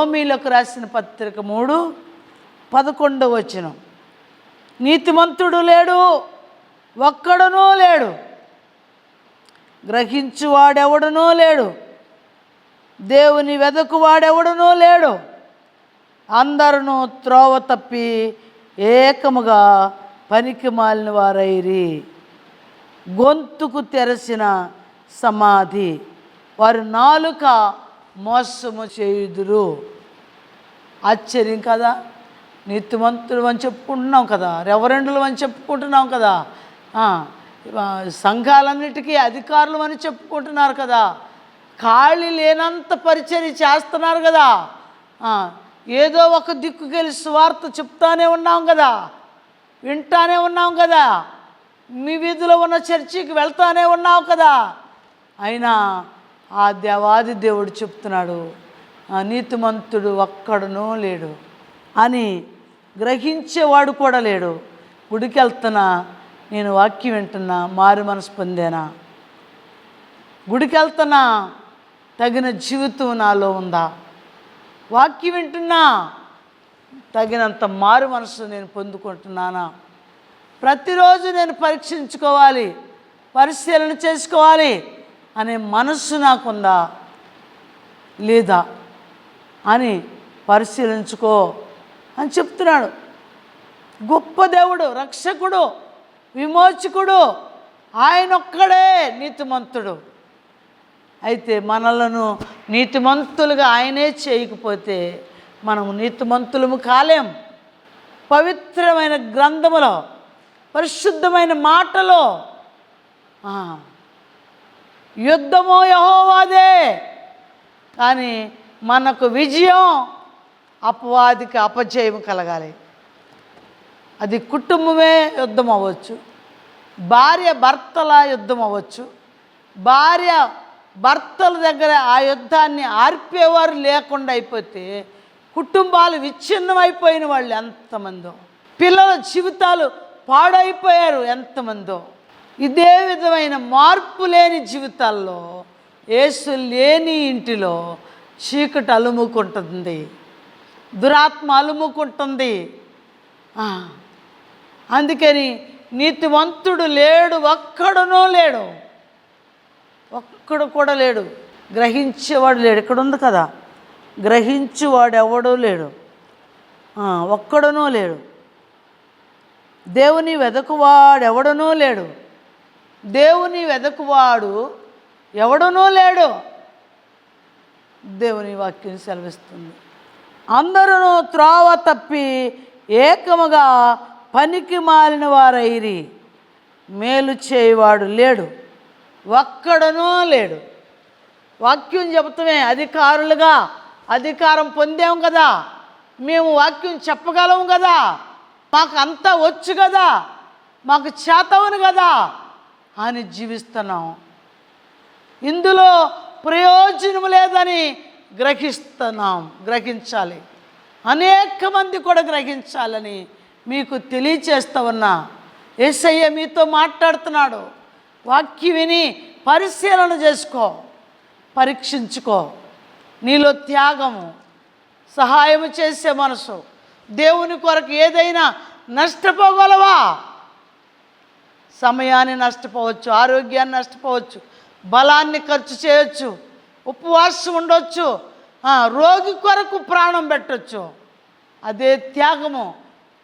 రోమీలకు రాసిన పత్రిక 3:11 నీతిమంతుడు లేడు, ఒక్కడునూ లేడు, గ్రహించువాడెవడునూ లేడు, దేవుని వెదకువాడెవడునూ లేడు, అందరూ త్రోవ తప్పి ఏకముగా పనికి మాలిన వారైరి. గొంతుకు తెరచిన సమాధి, వారు నాలుక మోసము చేయుదురు. ఆశ్చర్యం కదా. నీతిమంతుడు అని చెప్పుకుంటున్నాం కదా, రెవరెండులు అని చెప్పుకుంటున్నాం కదా, సంఘాలన్నిటికీ అధికారులు అని చెప్పుకుంటున్నారు కదా, ఖాళీ లేనంత పరిచర్య చేస్తున్నారు కదా, ఏదో ఒక దిక్కుకెళ్ళి సువార్త చెప్తానే ఉన్నాం కదా, వింటానే ఉన్నాం కదా, మీ వీధిలో ఉన్న చర్చికి వెళ్తానే ఉన్నావు కదా. అయినా ఆ దేవాది దేవుడు చెప్తున్నాడు, నీతిమంతుడు ఒక్కడునూ లేడు అని. గ్రహించేవాడు కూడా లేడు. గుడికి వెళ్తున్నా, నేను వాక్యం వింటున్నా, మారు మనసు పొందేనా? గుడికి వెళ్తున్నా, తగిన జీవితం నాలో ఉందా? వాక్యం వింటున్నా, తగినంత మారు మనసు నేను పొందుకుంటున్నానా? ప్రతిరోజు నేను పరీక్షించుకోవాలి, పరిశీలన చేసుకోవాలి అనే మనస్సు నాకుందా లేదా అని పరిశీలించుకో అని చెప్తున్నాడు. గొప్ప దేవుడు, రక్షకుడు, విమోచకుడు ఆయనొక్కడే నీతిమంతుడు. అయితే మనలను నీతిమంతులుగా ఆయనే చేయకపోతే మనము నీతిమంతులము కాలేం. పవిత్రమైన గ్రంథములో, పరిశుద్ధమైన మాటలో యుద్ధమో యెహోవాదే, కానీ మనకు విజయం అపవాదికి అపజయం కలగాలి. అది కుటుంబమే యుద్ధం అవ్వచ్చు, భార్య భర్తల యుద్ధం అవ్వచ్చు. భార్య భర్తల దగ్గర ఆ యుద్ధాన్ని ఆర్పేవారు లేకుండా అయిపోతే కుటుంబాలు విచ్ఛిన్నమైపోయిన వాళ్ళు ఎంతమందో, పిల్లల జీవితాలు పాడైపోయారు ఎంతమందో. ఇదే విధమైన మార్పు లేని జీవితాల్లో, యేసు లేని ఇంటిలో చీకటి అలుముకుంటుంది, దురాత్మ అలుముకుంటుంది. అందుకని నీతివంతుడు లేడు, ఒక్కడునూ లేడు, ఒక్కడు కూడా లేడు. గ్రహించేవాడు లేడు. ఇక్కడ ఉంది కదా, గ్రహించేవాడు ఎవడూ లేడు, ఒక్కడునూ లేడు. దేవుని వెదకువాడు ఎవడునూ లేడు, దేవుని వెదకువాడు ఎవడునూ లేడు. దేవుని వాక్యం సెలవిస్తుంది. అందరూ త్రోవ తప్పి ఏకముగా పనికి మాలిన వారైరి, మేలు చేయవాడు లేడు, ఒక్కడునూ లేడు. వాక్యం చెబుతామే, అధికారులుగా అధికారం పొందాం కదా, మేము వాక్యం చెప్పగలం కదా, మాకు అంతా వచ్చు కదా, మాకు చేతవును కదా అని జీవిస్తున్నాం. ఇందులో ప్రయోజనం లేదని గ్రహిస్తున్నాం. గ్రహించాలి, అనేక మంది కూడా గ్రహించాలని మీకు తెలియచేస్తా ఉన్నా. యేసయ్య మీతో మాట్లాడుతున్నాడు. వాక్యం విని పరిశీలన చేసుకో, పరీక్షించుకో. నీలో త్యాగము, సహాయము చేసే మనసు, దేవుని కొరకు ఏదైనా నష్టపోగలవా? సమయాన్ని నష్టపోవచ్చు, ఆరోగ్యాన్ని నష్టపోవచ్చు, బలాన్ని ఖర్చు చేయొచ్చు, ఉపవాసం ఉండొచ్చు, రోగి కొరకు ప్రాణం పెట్టచ్చు. అదే త్యాగము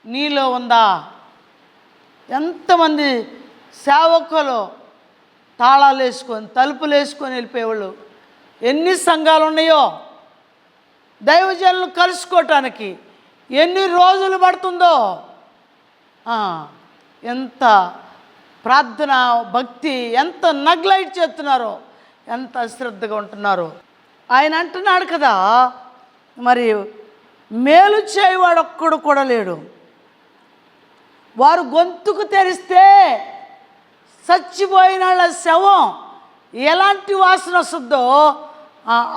నీలో ఉందా? ఎంతమంది సేవకులు తాళాలు వేసుకొని, తలుపులు వేసుకొని వెళ్ళిపోయేవాళ్ళు. ఎన్ని సంఘాలు ఉన్నాయో, దైవజనులు కలుసుకోవటానికి ఎన్ని రోజులు పడుతుందో, ఎంత ప్రార్థన భక్తి, ఎంత నెగ్లెక్ట్ చేస్తున్నారో, ఎంత అశ్రద్ధగా ఉంటున్నారో. ఆయన అంటున్నాడు కదా, మరి మేలు చేయవాడు ఒక్కడు కూడా లేడు. వారు గొంతుకు తెరిస్తే చచ్చిపోయిన వాళ్ళ శవం ఎలాంటి వాసన వస్తుందో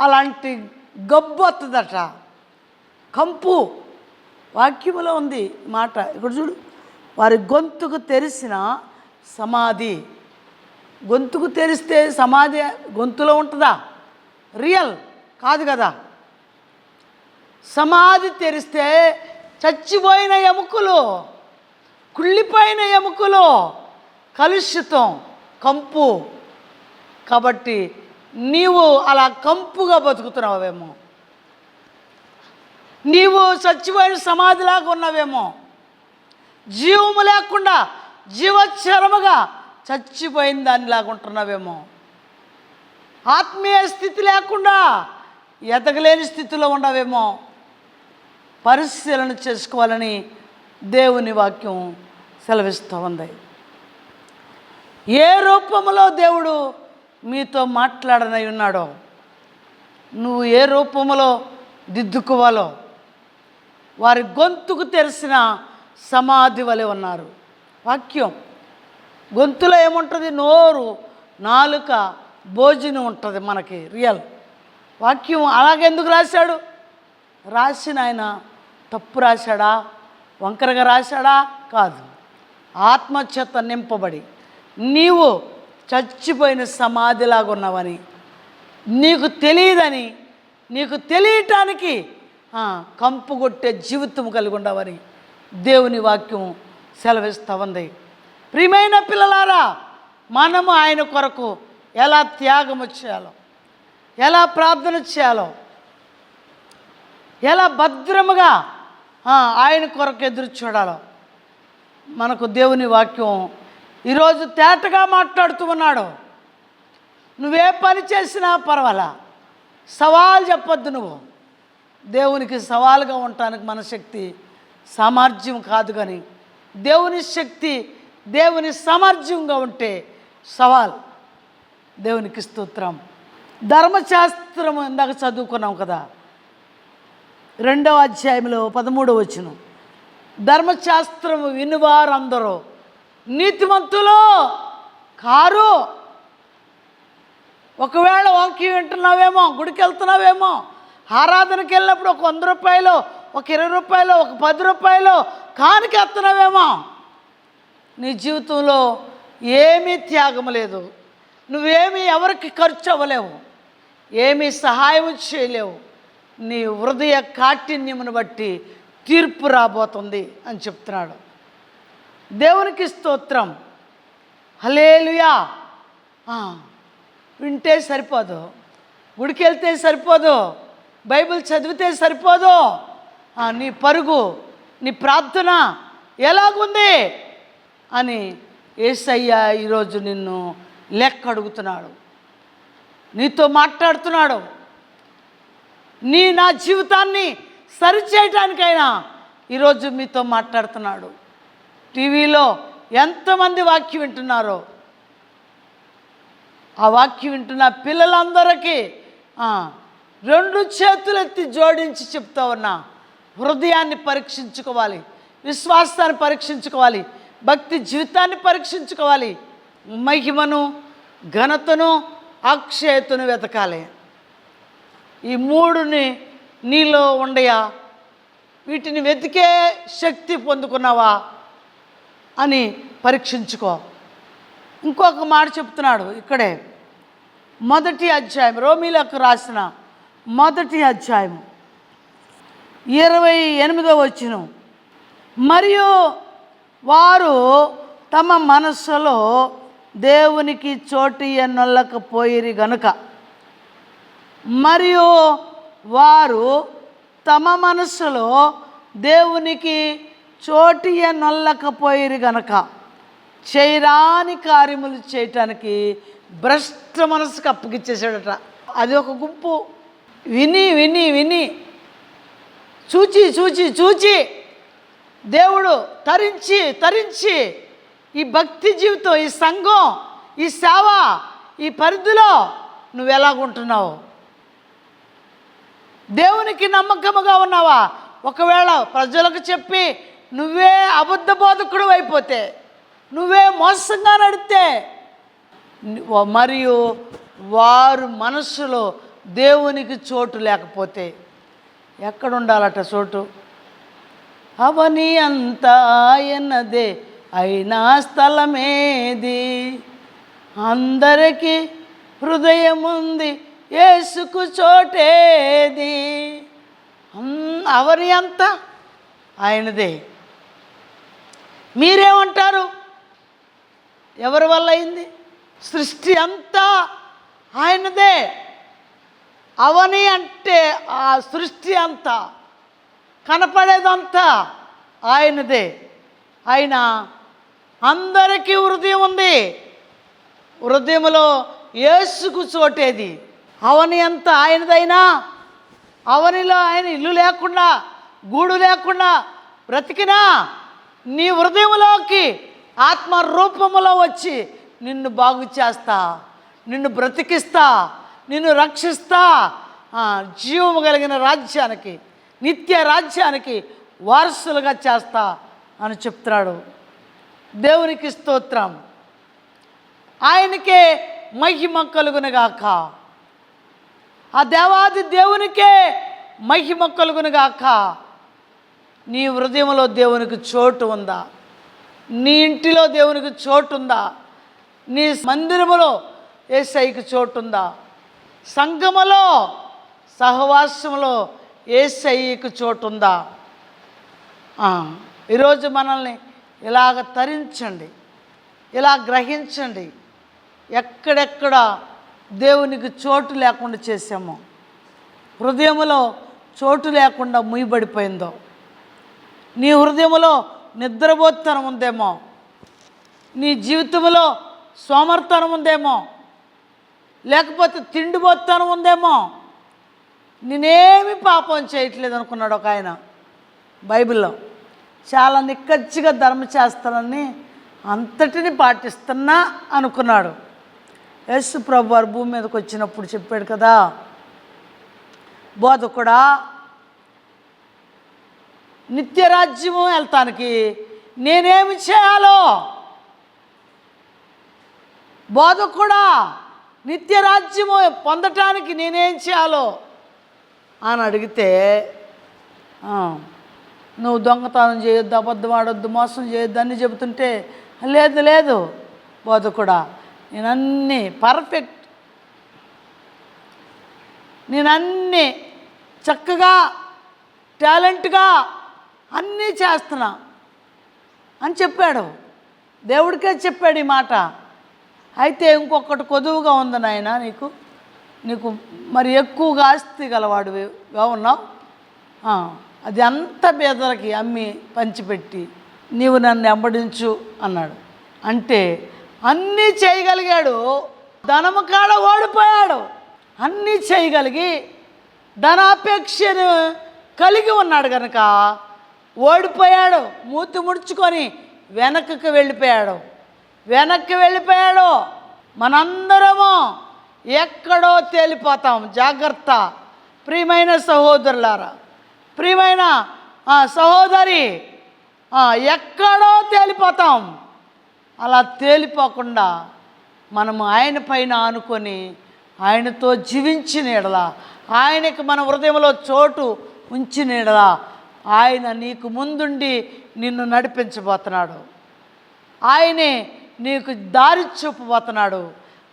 అలాంటి గబ్బు వస్తుందట, కంపు. వాక్యములో ఉంది మాట. ఇక్కడ చూడు, వారి గొంతుకు తెరిసిన సమాధి. గొంతుకు తెరిస్తే సమాధి గొంతులో ఉంటుందా? రియల్ కాదు కదా. సమాధి తెరిస్తే చచ్చిపోయిన ఎముకలు, కుళ్ళిపోయిన ఎముకలు, కలుషితం, కంపు. కాబట్టి నీవు అలా కంపుగా బతుకుతున్నావేమో, నీవు చచ్చిపోయిన సమాధిలాగా ఉన్నావేమో, జీవము లేకుండా జీవచరముగా చచ్చిపోయిన దానిలాగా ఉంటున్నావేమో, ఆత్మీయ స్థితి లేకుండా ఎదగలేని స్థితిలో ఉండవేమో. పరిశీలన చేసుకోవాలని దేవుని వాక్యం సెలవిస్తూ ఉంది. ఏ రూపంలో దేవుడు మీతో మాట్లాడనై ఉన్నాడో, నువ్వు ఏ రూపంలో దిద్దుకోవాలో, వారి గొంతుకు తెరిసిన సమాధి వలె ఉన్నారు. వాక్యం గొంతులో ఏముంటుంది? నోరు, నాలుక, భోజనం ఉంటుంది మనకి రియల్. వాక్యం అలాగెందుకు రాశాడు? రాసిన ఆయన తప్పు రాశాడా, వంకరగా రాశాడా? కాదు. ఆత్మచేత నింపబడి నీవు చచ్చిపోయిన సమాధిలాగా ఉన్నావని నీకు తెలియదని, నీకు తెలియటానికి కంపు కొట్టే జీవితం కలిగి ఉండవని దేవుని వాక్యం సెలవిస్తూ ఉంది. ప్రియమైన పిల్లలారా, మనము ఆయన కొరకు ఎలా త్యాగము చేయాలో, ఎలా ప్రార్థన చేయాలో, ఎలా భద్రముగా ఆయన కొరకు ఎదురు చూడాలో మనకు దేవుని వాక్యం ఈరోజు తేటగా మాట్లాడుతూ ఉన్నాడు. నువ్వే పని చేసినా పర్వాలా, సవాల్ చెప్పొద్దు. నువ్వు దేవునికి సవాలుగా ఉండటానికి మన శక్తి సామర్థ్యం కాదు, కానీ దేవుని శక్తి, దేవుని సామర్థ్యంగా ఉంటే సవాల్. దేవునికి స్తోత్రం. ధర్మశాస్త్రం ఇందాక చదువుకున్నాం కదా, 2వ అధ్యాయంలో 13వ వచనం. ధర్మశాస్త్రము వినువారందరూ నీతిమంతులు కారు. ఒకవేళ వాక్యం వింటున్నావేమో, గుడికి వెళ్తున్నావేమో, ఆరాధనకి వెళ్ళినప్పుడు ఒక 100 రూపాయలు, ఒక 20 రూపాయలు, ఒక 10 రూపాయలు కానుక ఎత్తున్నావేమో, నీ జీవితంలో ఏమీ త్యాగం లేదు. నువ్వేమీ ఎవరికి ఖర్చు అవ్వలేవు, ఏమీ సహాయం చేయలేవు. నీ హృదయ కాఠిన్యమును బట్టి తీర్పు రాబోతుంది అని చెప్తున్నాడు. దేవునికి స్తోత్రం. హల్లెలూయా. వింటే సరిపోదు, గుడికి వెళ్తే సరిపోదు, బైబిల్ చదివితే సరిపోదు. నీ పరుగు, నీ ప్రార్థన ఎలాగుంది అని యేసయ్య ఈరోజు నిన్ను లెక్క అడుగుతున్నాడు, నీతో మాట్లాడుతున్నాడు. నా జీవితాన్ని సరిచేయటానికైనా ఈరోజు మీతో మాట్లాడుతున్నాడు. టీవీలో ఎంతమంది వాక్యం వింటున్నారో, ఆ వాక్యం వింటున్న పిల్లలందరికీ 2 చేతులెత్తి జోడించి చెప్తా ఉన్నా, హృదయాన్ని పరీక్షించుకోవాలి, విశ్వాసాన్ని పరీక్షించుకోవాలి, భక్తి జీవితాన్ని పరీక్షించుకోవాలి, మహిమను, ఘనతను, అక్షయతను వెతకాలి. ఈ 3ని నీలో ఉండయా? వీటిని వెతికే శక్తి పొందుకున్నావా అని పరీక్షించుకో. ఇంకొక మాట చెప్తున్నాడు ఇక్కడే, 1వ అధ్యాయం, రోమీలకు రాసిన 1వ అధ్యాయం 28వ వచనం. మరియు వారు తమ మనస్సులో దేవునికి చోటు ఎన్నొల్లకపోయిరి గనుక, మరియు వారు తమ మనస్సులో దేవునికి చోటు ఎన్నొల్లకపోయిరి గనుక చేయరాని కార్యములు చేయటానికి భ్రష్ట మనసుకు అప్పగిచ్చేసాడట. అది ఒక గుంపు. విని విని విని చూచి చూచి చూచి దేవుడు తరించి తరించి ఈ భక్తి జీవితం, ఈ సంఘం, ఈ సేవ, ఈ పరిధిలో నువ్వు ఎలాగుంటున్నావు? దేవునికి నమ్మకముగా ఉన్నావా? ఒకవేళ ప్రజలకు చెప్పి నువ్వే అబద్ధ బోధకుడు అయిపోతే, నువ్వే మోసంగా నడితే, మరియు వారు మనస్సులో దేవునికి చోటు లేకపోతే ఎక్కడ ఉండాలట చోటు? అవని అంతా ఆయనదే అయినా స్థలమేది, అందరికీ హృదయం ఉంది యేసుకు చోటేది. అవని అంతా ఆయనదే. మీరేమంటారు? ఎవరి వల్ల అయింది? సృష్టి అంతా ఆయనదే. అవని అంటే ఆ సృష్టి అంతా, కనపడేదంతా ఆయనదే. ఆయన అందరికీ హృదయం ఉంది. హృదయంలో యేసుకు చోటేది. అవని అంతా ఆయనదైనా అవనిలో ఆయన ఇల్లు లేకుండా, గూడు లేకుండా బ్రతికినా నీ హృదయంలోకి ఆత్మ రూపములో వచ్చి నిన్ను బాగు చేస్తా, నిన్ను బ్రతికిస్తా, నిన్ను రక్షిస్తా, జీవము కలిగిన రాజ్యానికి, నిత్య రాజ్యానికి వారసులుగా చేస్తా అని చెప్తున్నాడు. దేవునికి స్తోత్రం. ఆయనకే మహిమ కలుగునుగాక. ఆ దేవాది దేవునికే మహిమ కలుగునుగాక. నీ హృదయంలో దేవునికి చోటు ఉందా? నీ ఇంటిలో దేవునికి చోటు ఉందా? నీ మందిరములో యేసయ్యకి చోటు ఉందా? సంఘములో, సహవాసములో యేసయ్యకి చోటు ఉందా? ఈరోజు మనల్ని ఇలాగ తరించండి, ఇలా గ్రహించండి. ఎక్కడెక్కడ దేవునికి చోటు లేకుండా చేసామో, హృదయంలో చోటు లేకుండా ముయ్యబడిపోయిందో, నీ హృదయంలో నిద్రపోతనం ఉందేమో, నీ జీవితంలో సోమర్తనం ఉందేమో, లేకపోతే తిండిపోతనం ఉందేమో, నేనేమి పాపం చేయట్లేదు అనుకున్నాడు ఒక ఆయన బైబిల్లో. చాలా నిక్కచ్చిగా ధర్మ చేస్తానని అంతటిని పాటిస్తున్నా అనుకున్నాడు. యేసు ప్రభు వారు భూమి మీదకి వచ్చినప్పుడు చెప్పాడు కదా, బోధకుడా, నిత్యరాజ్యము వెళ్తానికి నేనేమి చేయాలో? బోధకుడా, నిత్యరాజ్యము పొందటానికి నేనేం చేయాలో అని అడిగితే, నువ్వు దొంగతనం చేయొద్దు, అబద్ధం ఆడొద్దు, మోసం చేయొద్దు అని చెబుతుంటే, లేదు లేదు బోధకుడా, నేనన్నీ పర్ఫెక్ట్, నేనన్నీ చక్కగా టాలెంట్గా అన్నీ చేస్తున్నా అని చెప్పాడు. దేవుడికే చెప్పాడు ఈ మాట. అయితే ఇంకొకటి కొదువుగా ఉంది నాయన, నీకు మరి ఎక్కువగా ఆస్తి గలవాడుగా ఉన్నావు, అది అంత పేదలకి అమ్మి పంచిపెట్టి నీవు నన్ను వెంబడించు అన్నాడు. అంటే అన్నీ చేయగలిగాడు, ధనము కాడ ఓడిపోయాడు. అన్నీ చేయగలిగి ధనాపేక్షను కలిగి ఉన్నాడు కనుక ఓడిపోయాడు. మూతి ముడుచుకొని వెనక్కి వెళ్ళిపోయాడు. మనందరము ఎక్కడో తేలిపోతాం. జాగ్రత్త ప్రియమైన సహోదరులారా, ప్రియమైన సహోదరి, ఎక్కడో తేలిపోతాం. అలా తేలిపోకుండా మనము ఆయన పైన ఆనుకొని ఆయనతో జీవించిన ఎడల, ఆయనకి మన హృదయంలో చోటు ఉంచిన ఎడల, ఆయన నీకు ముందుండి నిన్ను నడిపించబోతున్నాడు. ఆయనే నీకు దారి చూపబోతున్నాడు.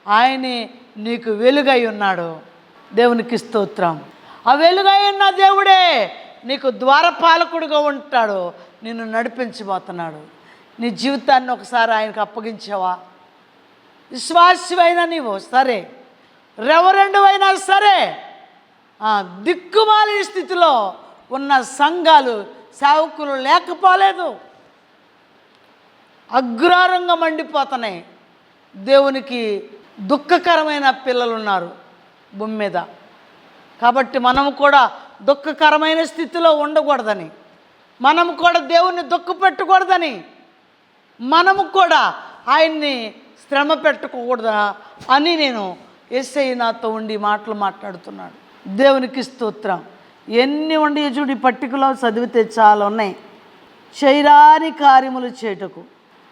ఆయనే నీకు వెలుగై ఉన్నాడు. దేవునికి స్తోత్రం. ఆ వెలుగై ఉన్న దేవుడే నీకు ద్వారపాలకుడుగా ఉంటాడు, నిన్ను నడిపించబోతున్నాడు. నీ జీవితాన్ని ఒకసారి ఆయనకు అప్పగించావా? విశ్వాసమైనా నీవు సరే, రెవరెండు అయినా సరే, దిక్కుమాలిన స్థితిలో ఉన్న సంఘాలు, సేవకులు లేకపోలేదు, అగ్రారంగా మండిపోతున్నాయి. దేవునికి దుఃఖకరమైన పిల్లలు ఉన్నారు భూమి మీద. కాబట్టి మనము కూడా దుఃఖకరమైన స్థితిలో ఉండకూడదని, మనము కూడా దేవుణ్ణి దుఃఖపెట్టకూడదని, మనము కూడా ఆయన్ని శ్రమ పెట్టకూడదా అని నేను యేసయ్య నాతో ఉండి మాటలు మాట్లాడుతున్నాడు. దేవునికి స్తోత్రం. ఎన్ని ఉండి చూడు, ఈ పట్టికలో చదివితే చాలా ఉన్నాయి. చేయరాని కార్యములు చేయుటకు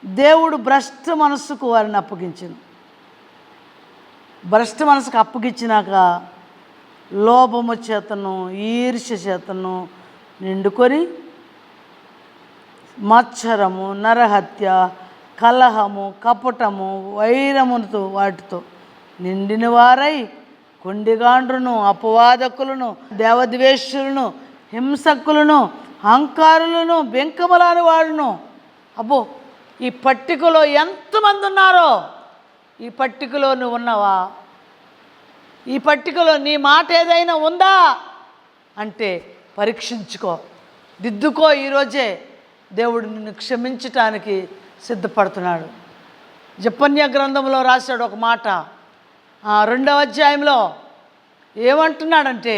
దేవుడు భ్రష్ట మనస్సుకు వారిని అప్పగించను. భ్రష్ట మనసుకు అప్పగించినాక లోభము చేతను, ఈర్ష్య చేతను నిండుకొని మత్సరము, నరహత్య, కలహము, కపటము, వైరముతో వాటితో నిండిన వారై కొండిగాండ్రును, అపవాదకులను, దేవద్వేషులను, హింసకులను, అహంకారులను, బెంకములాని వాడును. అబ్బో, ఈ పట్టికలో ఎంతమంది ఉన్నారో! ఈ పట్టికలో నువ్వు ఉన్నావా? ఈ పట్టికలో నీ మాట ఏదైనా ఉందా అంటే పరీక్షించుకో, దిద్దుకో. ఈరోజే దేవుడు నిన్ను క్షమించటానికి సిద్ధపడుతున్నాడు. జపన్య గ్రంథంలో రాశాడు ఒక మాట, 2వ అధ్యాయంలో ఏమంటున్నాడంటే,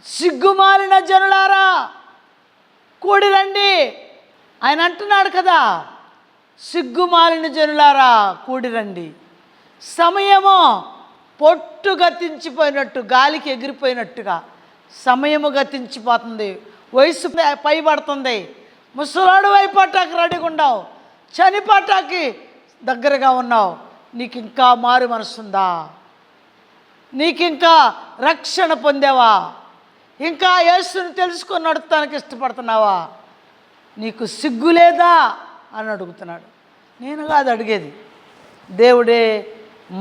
సిగ్గుమాలిన జనులారా కూడి రండి. ఆయన అంటున్నాడు కదా, సిగ్గుమాలిన జనులారా కూడి రండి. సమయము పొట్టు గతించిపోయినట్టు, గాలికి ఎగిరిపోయినట్టుగా సమయము గతించిపోతుంది. వయసు పైబడుతుంది. ముసలాడు అయిపోటానికి రెడీగా ఉన్నావు, చనిపోటానికి దగ్గరగా ఉన్నావు. నీకు ఇంకా మారు మనసుందా? నీకు ఇంకా రక్షణ పొందావా? ఇంకా యేసుని తెలుసుకొని నడుస్తానికి ఇష్టపడుతున్నావా? నీకు సిగ్గు లేదా అని అడుగుతున్నాడు. నేను కాదు అడిగేది, దేవుడే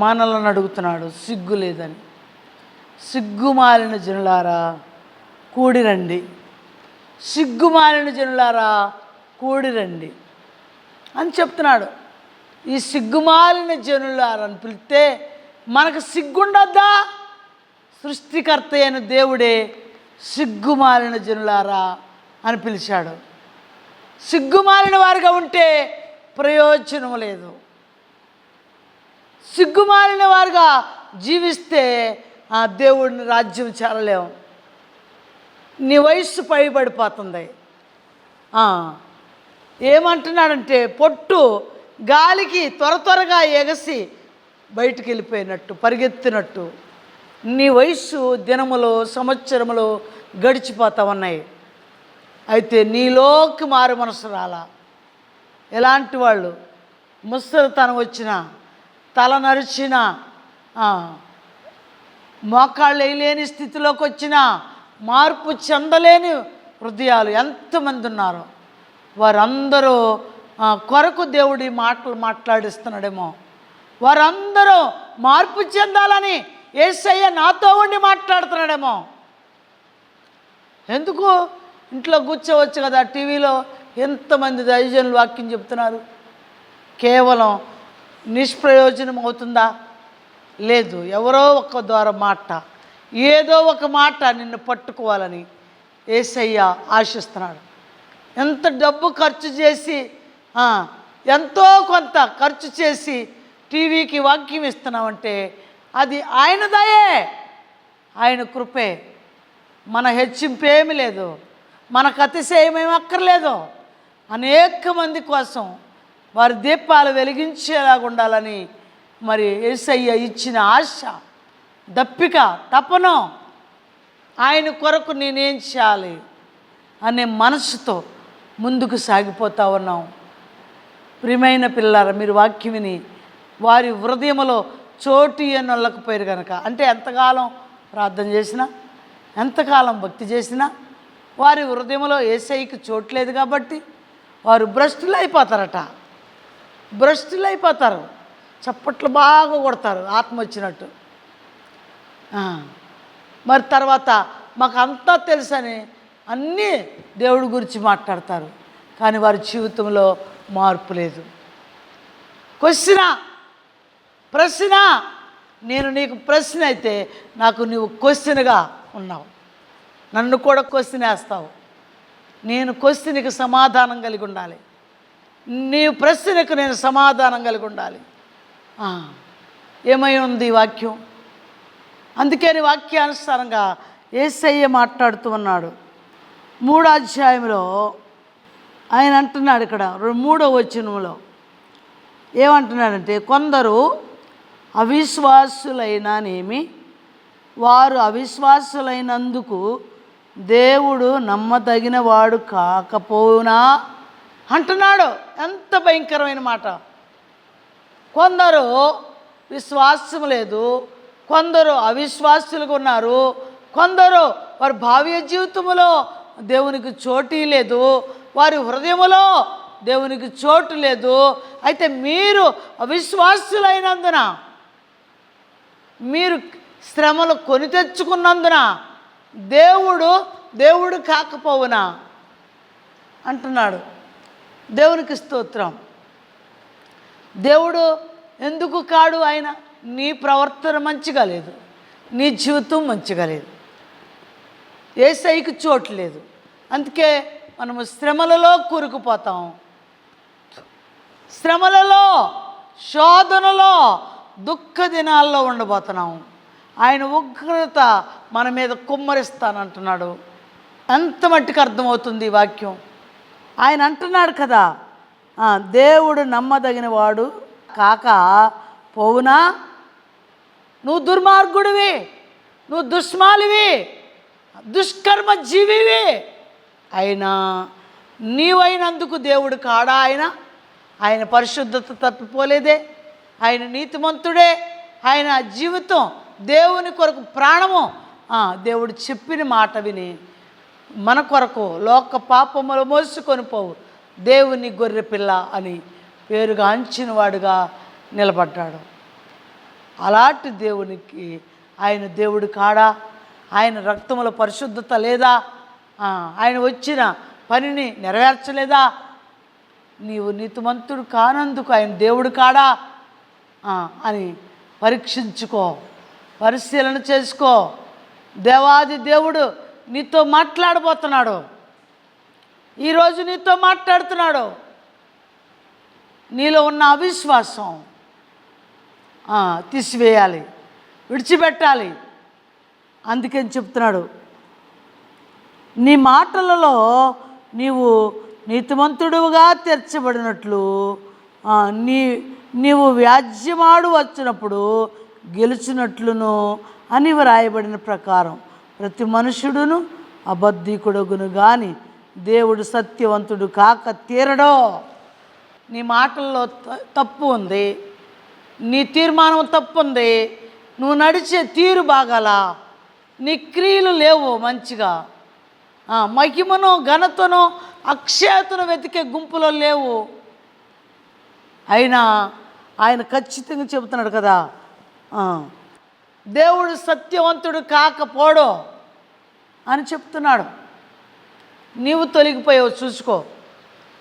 మనలను అడుగుతున్నాడు, సిగ్గు లేదని. సిగ్గుమాలిన జనులారా కూడిరండి, సిగ్గుమాలిన జనులారా కూడిరండి అని చెప్తున్నాడు. ఈ సిగ్గుమాలిన జనులారని పిలిస్తే మనకు సిగ్గుండద్దా? సృష్టికర్త అయిన దేవుడే సిగ్గుమాలిన జనులారా అని పిలిచాడు. సిగ్గుమాలిన వారిగా ఉంటే ప్రయోజనం లేదు. సిగ్గుమాలిన వారుగా జీవిస్తే ఆ దేవుడిని రాజ్యం చేరలేము. నీ వయస్సు పైబడిపోతుంది. ఏమంటున్నాడంటే, పొట్టు గాలికి త్వరగా ఎగసి బయటికి వెళ్ళిపోయినట్టు, పరిగెత్తినట్టు నీ వయస్సు దినములు, సంవత్సరములు గడిచిపోతా ఉన్నాయి. అయితే నీలోకి మారు మనసు రాలా. ఎలాంటి వాళ్ళు? ముసలితనం వచ్చినా, తల నరిచినా, మోకాళ్ళు వేయలేని స్థితిలోకి వచ్చినా, మార్పు చెందలేని హృదయాలు ఎంతమంది ఉన్నారో వారందరూ కొరకు దేవుడి మాటలు మాట్లాడిస్తున్నాడేమో. వారందరూ మార్పు చెందాలని యేసయ్య నాతో ఉండి మాట్లాడుతున్నాడేమో. ఎందుకు? ఇంట్లో కూర్చోవచ్చు కదా, టీవీలో ఎంతమంది దైవజనులు వాక్యం చెప్తున్నారు. కేవలం నిష్ప్రయోజనం అవుతుందా? లేదు. ఎవరో ఒక ద్వారా మాట, ఏదో ఒక మాట నిన్ను పట్టుకోవాలని యేసయ్య ఆశిస్తున్నాడు. ఎంత డబ్బు ఖర్చు చేసి, ఎంతో కొంత ఖర్చు చేసి టీవీకి వాక్యం ఇస్తున్నామంటే అది ఆయన దయే, ఆయన కృపే. మన హెచ్చింపు ఏమి లేదు, మనకు అతిశయమేమి అక్కర్లేదు. అనేక మంది కోసం వారి దీపాలు వెలిగించేలాగా ఉండాలని మరి యేసయ్య ఇచ్చిన ఆశ, దప్పిక, తపన, ఆయన కొరకు నేనేం చేయాలి అనే మనసుతో ముందుకు సాగిపోతూ ఉన్నాం. ప్రియమైన పిల్లలారా, మీరు వాక్యం విని వారి హృదయంలో చోటు ఎన్నొల్లకపోయారు కనుక, అంటే ఎంతకాలం ప్రార్థన చేసినా, ఎంతకాలం భక్తి చేసినా వారి హృదయంలో యేసయ్యకి చోటు లేదు కాబట్టి వారు భ్రష్టులు అయిపోతారట. భ్రష్టులు అయిపోతారు. చప్పట్లు బాగా కొడతారు ఆత్మ వచ్చినట్టు. మరి తర్వాత మాకు అంతా తెలుసని అన్నీ దేవుడి గురించి మాట్లాడతారు, కానీ వారి జీవితంలో మార్పు లేదు. ప్రశ్న నేను నీకు ప్రశ్న అయితే నాకు నువ్వు క్వశ్చన్గా ఉన్నావు, నన్ను కూడా క్వశ్చన్ వేస్తావు. నేను క్వశ్చన్కి సమాధానం కలిగి ఉండాలి, నీ ప్రశ్నకు నేను సమాధానం కలిగి ఉండాలి. ఏమై ఉంది ఈ వాక్యం? అందుకని వాక్యానుసారంగా యేసయ్య మాట్లాడుతూ ఉన్నాడు. 3వ అధ్యాయంలో ఆయన అంటున్నాడు, ఇక్కడ 3వ వచనంలో ఏమంటున్నాడంటే, కొందరు అవిశ్వాసులైననేమి, వారు అవిశ్వాసులైనందుకు దేవుడు నమ్మదగిన వాడు కాకపోనా అంటున్నాడు. ఎంత భయంకరమైన మాట! కొందరు విశ్వాసం లేదు, కొందరు అవిశ్వాసులుగా ఉన్నారు, కొందరు వారి భావ్య జీవితంలో దేవునికి చోటు లేదు, వారి హృదయములో దేవునికి చోటు లేదు. అయితే మీరు అవిశ్వాసులైనందున, మీరు శ్రమలు కొని తెచ్చుకున్నందున దేవుడు కాకపోవునా అంటున్నాడు. దేవునికి స్తోత్రం. దేవుడు ఎందుకు కాడు? ఆయన నీ ప్రవర్తన మంచిగా లేదు, నీ జీవితం మంచిగా లేదు, యేసయ్యకి చోటు లేదు. అందుకే మనము శ్రమలలో కూరుకుపోతాం, శ్రమలలో, శోధనలో, దుఃఖ దినాల్లో ఉండబోతున్నాం. ఆయన ఉగ్రత మన మీద కుమ్మరిస్తానంటున్నాడు. ఎంత మట్టికి అర్థమవుతుంది ఈ వాక్యం? ఆయన అంటున్నాడు కదా, దేవుడు నమ్మదగిన వాడు కాక పోవునా? నువ్వు దుర్మార్గుడివి, నువ్వు దుష్మాలివి, దుష్కర్మ జీవివి అయినా నీవైనందుకు దేవుడు కాడా? ఆయన పరిశుద్ధత తప్పిపోలేదే, ఆయన నీతిమంతుడే, ఆయన జీవితం దేవుని కొరకు ప్రాణము. దేవుడు చెప్పిన మాట విని మన కొరకు లోక పాపములు మోసుకొని పోవు దేవుని గొర్రె పిల్ల అని పేరుగాంచిన వాడుగా నిలబడ్డాడు. అలాంటి దేవునికి ఆయన దేవుడు కాడా? ఆయన రక్తముల పరిశుద్ధత లేదా? ఆయన వచ్చిన పనిని నెరవేర్చలేదా? నీవు నీతిమంతుడు కానందుకు ఆయన దేవుడు కాడా అని పరీక్షించుకో, పరిశీలన చేసుకో. దేవాది దేవుడు నీతో మాట్లాడబోతున్నాడు. ఈరోజు నీతో మాట్లాడుతున్నాడు. నీలో ఉన్న అవిశ్వాసం తీసివేయాలి, విడిచిపెట్టాలి. అందుకని చెప్తున్నాడు, నీ మాటలలో నీవు నీతిమంతుడుగా తీర్చబడినట్లు నీవు వ్యాజ్యమాడు వచ్చినప్పుడు గెలిచినట్లును అని వ్రాయబడిన ప్రకారం ప్రతి మనుషుడును అబద్ధికుడుగును గాని దేవుడు సత్యవంతుడు కాక తీరడో. నీ మాటల్లో తప్పు ఉంది, నీ తీర్మానం తప్పు ఉంది, నువ్వు నడిచే తీరు బాగాల, నీ క్రియలు లేవు మంచిగా, మహిమను ఘనతను అక్షయతను వెతికే గుంపులో లేవు. అయినా ఆయన ఖచ్చితంగా చెబుతున్నాడు కదా, దేవుడు సత్యవంతుడు కాకపోడో అని చెప్తున్నాడు. నీవు తొలగిపోయావు చూసుకో,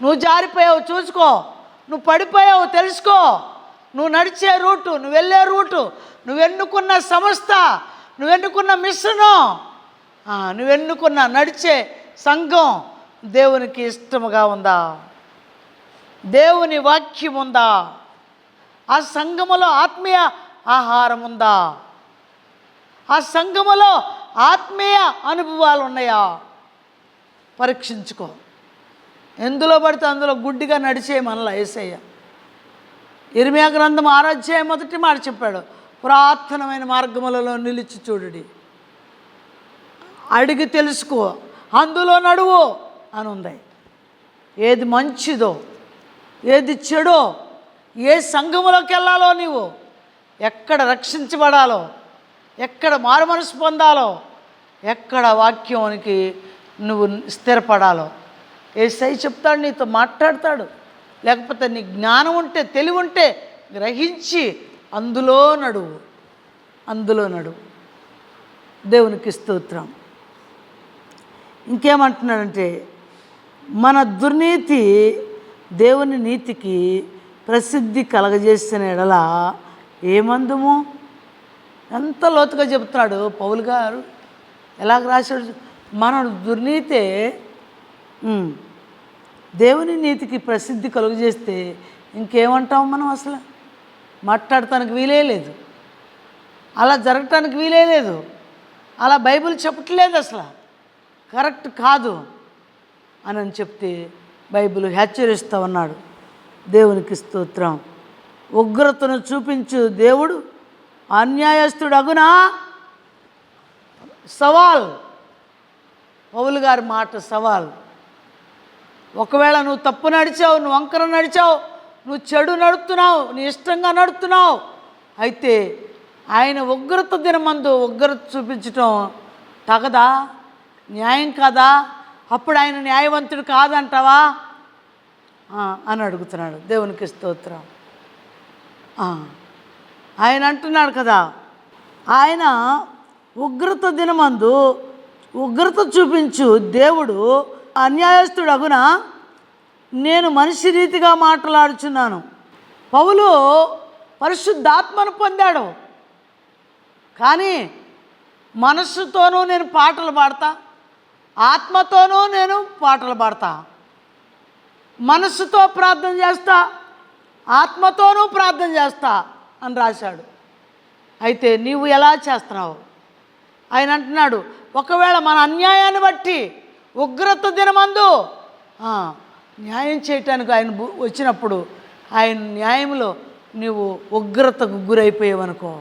నువ్వు జారిపోయావు చూసుకో, నువ్వు పడిపోయావు తెలుసుకో. నువ్వు నడిచే రూటు, నువ్వు వెళ్ళే రూటు, నువ్వు ఎన్నుకున్న సంస్థ, నువ్వు ఎన్నుకున్న మిషను, నువ్వు ఎన్నుకున్న నడిచే సంఘం దేవునికి ఇష్టముగా ఉందా? దేవుని వాక్యం ఉందా? ఆ సంఘములో ఆత్మీయ ఆహారం ఉందా? ఆ సంఘములో ఆత్మీయ అనుభవాలు ఉన్నాయా? పరీక్షించుకో. ఎందులో పడితే అందులో గుడ్డిగా నడిచే మనలా యేసయ్య. ఇర్మీయా గ్రంథం 6వ అధ్యాయం 1వ మాట చెప్పాడు, పురాతనమైన మార్గములలో నిలిచి చూడుడి, అడిగి తెలుసుకో, అందులో నడువు అని ఉంది. ఏది మంచిదో, ఏది చెడో, ఏ సంఘములోకి వెళ్ళాలో, నీవు ఎక్కడ రక్షించబడాలో, ఎక్కడ మారుమనసు పొందాలో, ఎక్కడ వాక్యానికి నువ్వు స్థిరపడాలో యేసయ్య చెప్తాడు, నీతో మాట్లాడతాడు. లేకపోతే నీ జ్ఞానం ఉంటే, తెలివి ఉంటే గ్రహించి అందులో నడువు. దేవునికి స్తోత్రం. ఇంకేమంటున్నాడంటే, మన దుర్నీతి దేవుని నీతికి ప్రసిద్ధి కలగజేసిన ఎడల ఏమందుము? ఎంత లోతుగా చెప్తున్నాడు పౌలు గారు. ఎలాగ రాశాడు? మన దుర్నీతే దేవుని నీతికి ప్రసిద్ధి కలుగజేస్తే ఇంకేమంటాం మనం? అసలు మాట్లాడటానికి వీలే లేదు, అలా జరగటానికి వీలే లేదు, అలా బైబిల్ చెప్పట్లేదు, అసలు కరెక్ట్ కాదు అని చెప్తే బైబిల్ హెచ్చరిస్తూ ఉన్నాడు. దేవునికి స్తోత్రం. ఉగ్రతను చూపించు దేవుడు అన్యాయస్తుడు అగునా? సవాల్, పౌలు గారి మాట సవాల్. ఒకవేళ నువ్వు తప్పు నడిచావు, నువ్వు వంకర నడిచావు, నువ్వు చెడు నడుపుతున్నావు, నీ ఇష్టంగా నడుపుతున్నావు, అయితే ఆయన ఉగ్రత దినమందు ఉగ్రత చూపించటం తగదా? న్యాయం కాదా? అప్పుడు ఆయన న్యాయవంతుడు కాదంటావా అని అడుగుతున్నాడు. దేవునికి స్తోత్రం. ఆయన అంటున్నాడు కదా, ఆయన ఉగ్రత దినమందు ఉగ్రత చూపించు దేవుడు అన్యాయస్తుడు అగునా? నేను మనిషి రీతిగా మాట్లాడుచున్నాను. పౌలు పరిశుద్ధాత్మను పొందాడు, కానీ మనస్సుతోనూ నేను పాటలు పాడతా, ఆత్మతోనూ నేను పాటలు పాడతా. మనస్సుతో ప్రార్థన చేస్తా, ఆత్మతోనూ ప్రార్థన చేస్తా అని రాశాడు. అయితే నీవు ఎలా చేస్తున్నావు? ఆయన అంటున్నాడు, ఒకవేళ మన అన్యాయాన్ని బట్టి ఉగ్రత దినమందు న్యాయం చేయటానికి ఆయన వచ్చినప్పుడు ఆయన న్యాయంలో నీవు ఉగ్రతకు గురైపోయావనుకో,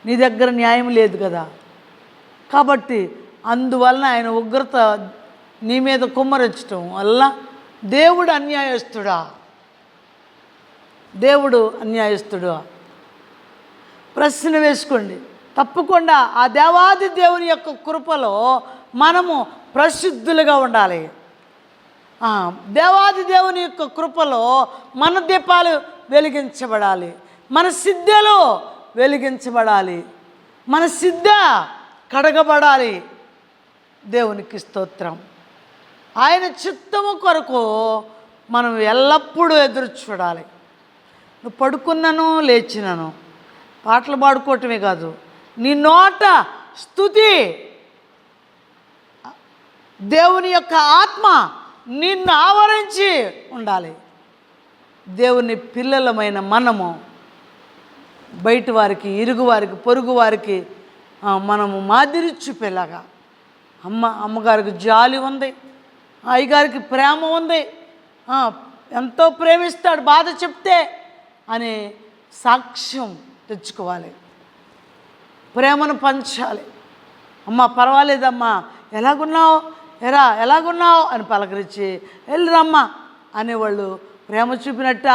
నీ దగ్గర న్యాయం లేదు కదా. కాబట్టి అందువలన ఆయన ఉగ్రత నీ మీద కుమ్మరించటం వల్ల దేవుడు అన్యాయస్తుడా? దేవుడు అన్యాయస్తుడా? ప్రశ్న వేసుకోండి. తప్పకుండా ఆ దేవాది దేవుని యొక్క కృపలో మనము ప్రసిద్ధులుగా ఉండాలి. దేవాది దేవుని యొక్క కృపలో మన దీపాలు వెలిగించబడాలి, మన సిద్ధలో వెలిగించబడాలి, మన సిద్ధ కడగబడాలి. దేవునికి స్తోత్రం. ఆయన చిత్తము కొరకు మనం ఎల్లప్పుడూ ఎదురు చూడాలి. నువ్వు పడుకున్నాను లేచినాను పాటలు పాడుకోవటమే కాదు, నీ నోట స్తుతి, దేవుని యొక్క ఆత్మ నిన్ను ఆవరించి ఉండాలి. దేవుని పిల్లలమైన మనము బయట వారికి, ఇరుగు వారికి, పొరుగు వారికి మనము మాదిరి చూపేలాగా, అమ్మగారికి జాలి ఉంది, అయ్యగారికి ప్రేమ ఉంది, ఎంతో ప్రేమిస్తాడు, బాధ చెప్తే అనే సాక్ష్యం తెచ్చుకోవాలి. ప్రేమను పంచాలి. అమ్మ పర్వాలేదమ్మా, ఎలాగున్నావు, ఎలాగున్నావు అని పలకరించి వెళ్ళిరమ్మా అనేవాళ్ళు ప్రేమ చూపినట్ట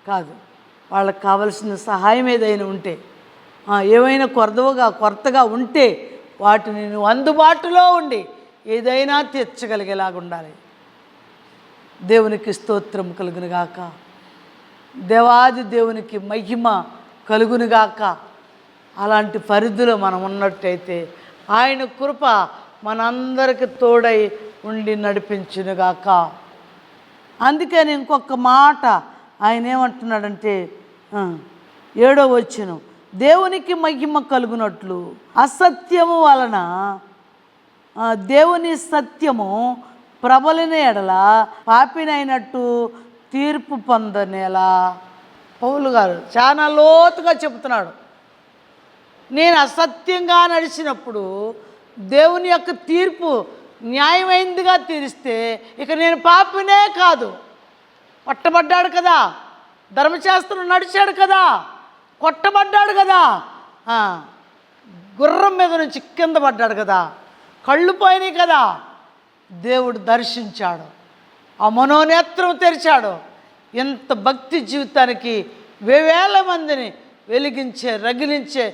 కాదు. వాళ్ళకి కావలసిన సహాయం ఏదైనా ఉంటే, ఏమైనా కొరతగా ఉంటే వాటిని నువ్వు అందుబాటులో ఉండి ఏదైనా తీర్చగలిగేలాగా ఉండాలి. దేవునికి స్తోత్రం కలుగునుగాక. దేవాది దేవునికి మహిమ కలుగునుగాక. అలాంటి పరిధిలో మనం ఉన్నట్టయితే ఆయన కృప మనందరికి తోడై ఉండి నడిపించునుగాక. అందుకని ఇంకొక మాట ఆయన ఏమంటున్నాడంటే 7వ వచనం, దేవునికి మహిమ కలుగునట్లు అసత్యము వలన దేవుని సత్యము ప్రబలిన ఎడల పాపినైనట్టు తీర్పు పొందనేలా. పౌలు గారు చాలా లోతుగా చెబుతున్నాడు. నేను అసత్యంగా నడిచినప్పుడు దేవుని యొక్క తీర్పు న్యాయమైందిగా తీరిస్తే ఇక నేను పాపినే కాదు. పట్టబడ్డాడు కదా, ధర్మశాస్త్రం నడిచాడు కదా, కొట్టబడ్డాడు కదా, గుర్రం మీద నుంచి కింద పడ్డాడు కదా, కళ్ళు పోయినాయి కదా, దేవుడు దర్శించాడు, ఆ మనోనేత్రం తెరిచాడు. ఎంత భక్తి జీవితానికి వేవేల మందిని వెలిగించే రగిలించే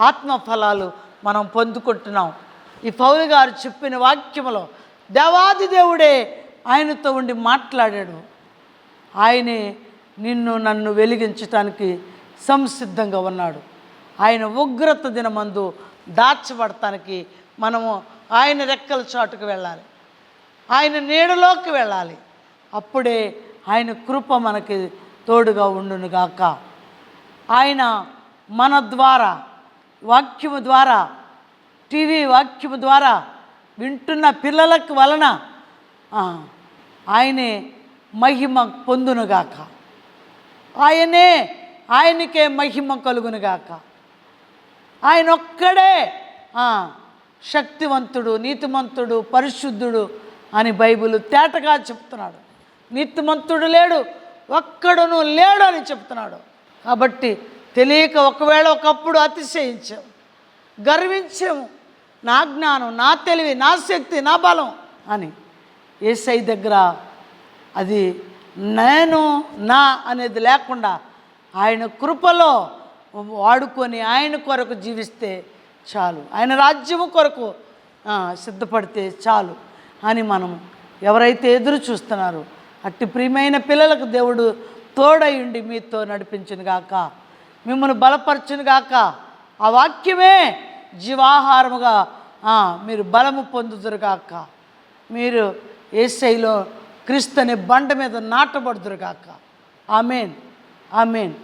ఆత్మఫలాలు మనం పొందుకుంటున్నాం. ఈ పౌలు గారు చెప్పిన వాక్యములో దేవాది దేవుడే ఆయనతో ఉండి మాట్లాడాడు. ఆయనే నిన్ను నన్ను వెలిగించటానికి సంసిద్ధంగా ఉన్నాడు. ఆయన ఉగ్రత దినమందు దాచబడటానికి మనము ఆయన రెక్కల చాటుకు వెళ్ళాలి, ఆయన నీడలోకి వెళ్ళాలి. అప్పుడే ఆయన కృప మనకి తోడుగా ఉండునుగాక. ఆయన మన ద్వారా, వాక్యము ద్వారా, టీవీ వాక్యము ద్వారా వింటున్న పిల్లలకు వలన ఆయనే మహిమ పొందునుగాక. ఆయనకే మహిమ కలుగునుగాక. ఆయన ఒక్కడే శక్తివంతుడు, నీతిమంతుడు, పరిశుద్ధుడు అని బైబిల్ తేటగా చెప్తున్నాడు. నీతిమంతుడు లేడు, ఒక్కడును లేడు అని చెప్తున్నాడు. కాబట్టి తెలియక ఒకవేళ ఒకప్పుడు అతిశయించాము, గర్వించాము, నా జ్ఞానం, నా తెలివి, నా శక్తి, నా బలం అని. యేసయ్య దగ్గర అది నేను నా అనేది లేకుండా ఆయన కృపలో వాడుకొని ఆయన కొరకు జీవిస్తే చాలు, ఆయన రాజ్యము కొరకు సిద్ధపడితే చాలు అని మనం ఎవరైతే ఎదురు చూస్తున్నారో అట్టి ప్రియమైన పిల్లలకు దేవుడు తోడై ఉండి మీతో నడిపించునుగాక, మిమ్మల్ని బలపరచునుగాక. ఆ వాక్యమే జీవాహారముగా మీరు బలము పొందుదురుగాక, మీరు యేసయ్యలో క్రీస్తు అనే బండ మీద నాటబడుదురుగాక. ఆమేన్, ఆమేన్,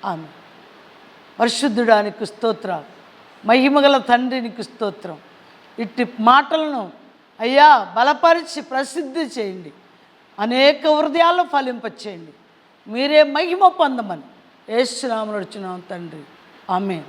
ఆమేన్. పరిశుద్ధుడానికి స్తోత్రాలు, మహిమగల తండ్రికి స్తోత్రం. ఇట్టి మాటలను అయ్యా బలపరిచి ప్రసిద్ధి చేయండి, అనేక హృదయాల్లో ఫలింపచేయండి. మీరే మహిమ పొందమని యేసు నామములో అడుగుచున్నాం తండ్రి. ఆమేన్.